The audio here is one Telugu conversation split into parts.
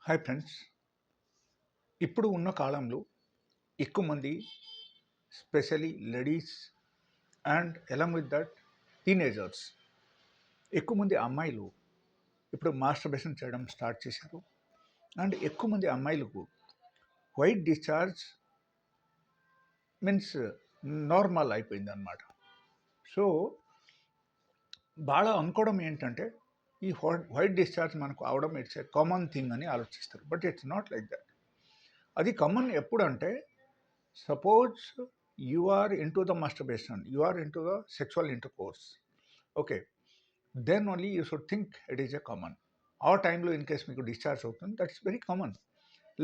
Hi friends. ఇప్పుడు ఉన్న కాలంలో ఎక్కువ మంది especially ladies and along with that teenagers ఎక్కువ మంది అమ్మాయిలు ఇప్పుడు మాస్టర్బేషన్ చేయడం స్టార్ట్ చేశారు. అండ్ ఎక్కువ మంది అమ్మాయిలకు వైట్ డిశ్చార్జ్ మీన్స్ నార్మల్ అయిపోయింది అన్నమాట. సో బాగా అనుకోవడం ఏంటంటే ఈ వైట్ డిశ్చార్జ్ మనకు అవడం ఇట్స్ ఏ కామన్ థింగ్ అని ఆలోచిస్తారు. But it's not like that. అది కామన్ ఎప్పుడు అంటే suppose you are into the masturbation, you are into the sexual intercourse, okay, then only you should think it is a common. ఆ టైంలో ఇన్ కేస్ మీకు డిశ్చార్జ్ అవుతుంది, దట్స్ వెరీ కామన్.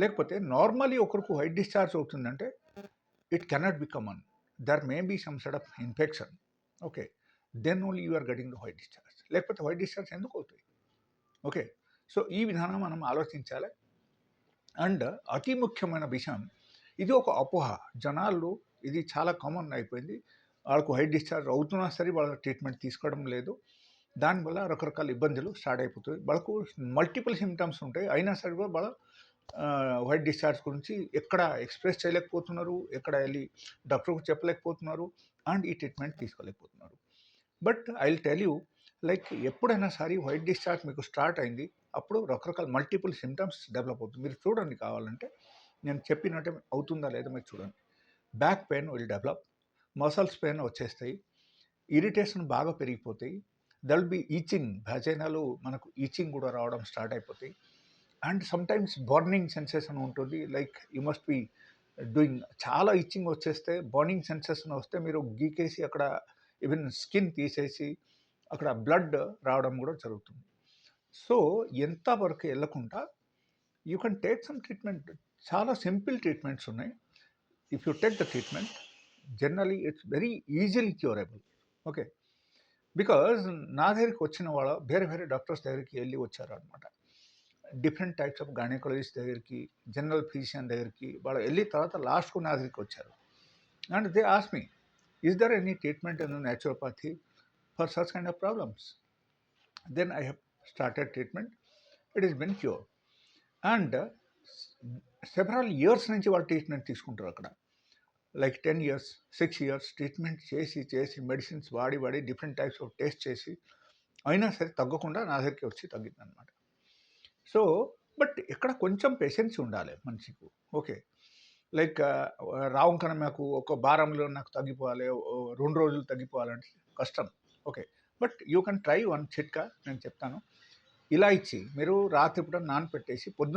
లేకపోతే నార్మలీ ఒకరికి వైట్ డిశ్చార్జ్ అవుతుందంటే it cannot be common. There may be some sort of infection, okay, then only you are getting the white discharge. లేకపోతే వైట్ డిశ్చార్జ్ ఎందుకు అవుతాయి? ఓకే, సో ఈ విధానం మనం ఆలోచించాలి. అండ్ అతి ముఖ్యమైన విషయం, ఇది ఒక అపోహ. జనాలు ఇది చాలా కామన్ అయిపోయింది. వాళ్ళకు వైట్ డిశ్చార్జ్ అవుతున్నా సరే వాళ్ళ ట్రీట్మెంట్ తీసుకోవడం లేదు. దానివల్ల రకరకాల ఇబ్బందులు స్టార్ట్ అయిపోతాయి. వాళ్ళకు మల్టిపుల్ సిమ్టమ్స్ ఉంటాయి, అయినా సరే కూడా వాళ్ళ వైట్ డిశ్చార్జ్ గురించి ఎక్కడ ఎక్స్ప్రెస్ చేయలేకపోతున్నారు, ఎక్కడ వెళ్ళి డాక్టర్కు చెప్పలేకపోతున్నారు, అండ్ ఈ ట్రీట్మెంట్ తీసుకోలేకపోతున్నారు. But I will tell you, like ఎప్పుడైనా సరే వైట్ డిశ్చార్జ్ మీకు స్టార్ట్ అయింది, అప్పుడు రకరకాల మల్టిపుల్ సిమ్టమ్స్ డెవలప్ అవుతుంది. మీరు చూడండి, కావాలంటే నేను చెప్పినట్టే అవుతుందా లేదా మీరు చూడండి. Back pain will develop, muscles pain వచ్చేస్తాయి, ఇరిటేషన్ బాగా పెరిగిపోతాయి, దట్ విల్ బి ఈచింగ్, భజనాలు మనకు ఈచింగ్ కూడా రావడం స్టార్ట్ అయిపోతాయి. అండ్ సమ్టైమ్స్ బర్నింగ్ సెన్సేషన్ ఉంటుంది, like you must be doing. చాలా ఇచ్చింగ్ వచ్చేస్తే, బర్నింగ్ సెన్సేషన్ వస్తే మీరు గీకేసి అక్కడ ఈవెన్ స్కిన్ తీసేసి అక్కడ బ్లడ్ రావడం కూడా జరుగుతుంది. సో ఎంతవరకు వెళ్ళకుండా you can take some treatment. చాలా సింపుల్ ట్రీట్మెంట్స్ ఉన్నాయి. If you take the treatment, generally it's very easily curable. Okay, because నా దగ్గరికి వచ్చిన వాళ్ళ వేరే వేరే డాక్టర్స్ దగ్గరికి వెళ్ళి వచ్చారు అనమాట. డిఫరెంట్ టైప్స్ ఆఫ్ గైనకాలజిస్ట్ దగ్గరికి, జనరల్ ఫిజిషియన్ దగ్గరికి వాళ్ళు వెళ్ళిన తర్వాత లాస్ట్కు నా దగ్గరికి వచ్చారు. And they ask me, is there any treatment in naturopathy for such kind of problems? Then I have started treatment. It is been cure. And several years నుంచి వాళ్ళు ట్రీట్మెంట్ తీసుకుంటారు అక్కడ. లైక్ 10 years, 6 years ట్రీట్మెంట్ చేసి చేసి మెడిసిన్స్ వాడి వాడి డిఫరెంట్ టైప్స్ ఆఫ్ టెస్ట్ చేసి అయినా సరే తగ్గకుండా నా దగ్గరికి వచ్చి తగ్గిందనమాట. సో బట్ ఇక్కడ కొంచెం పేషెన్స్ ఉండాలి మనిషికి. ఓకే, లైక్ రావం కన్నా నాకు ఒక వారంలో నాకు తగ్గిపోవాలి, 2 రోజులు తగ్గిపోవాలంటే కష్టం. Okay, but you can try one చిట్కా నేను చెప్తాను. ఇలాచి మీరు రాత్రి పూట నానపెట్టేసి పొద్దున్న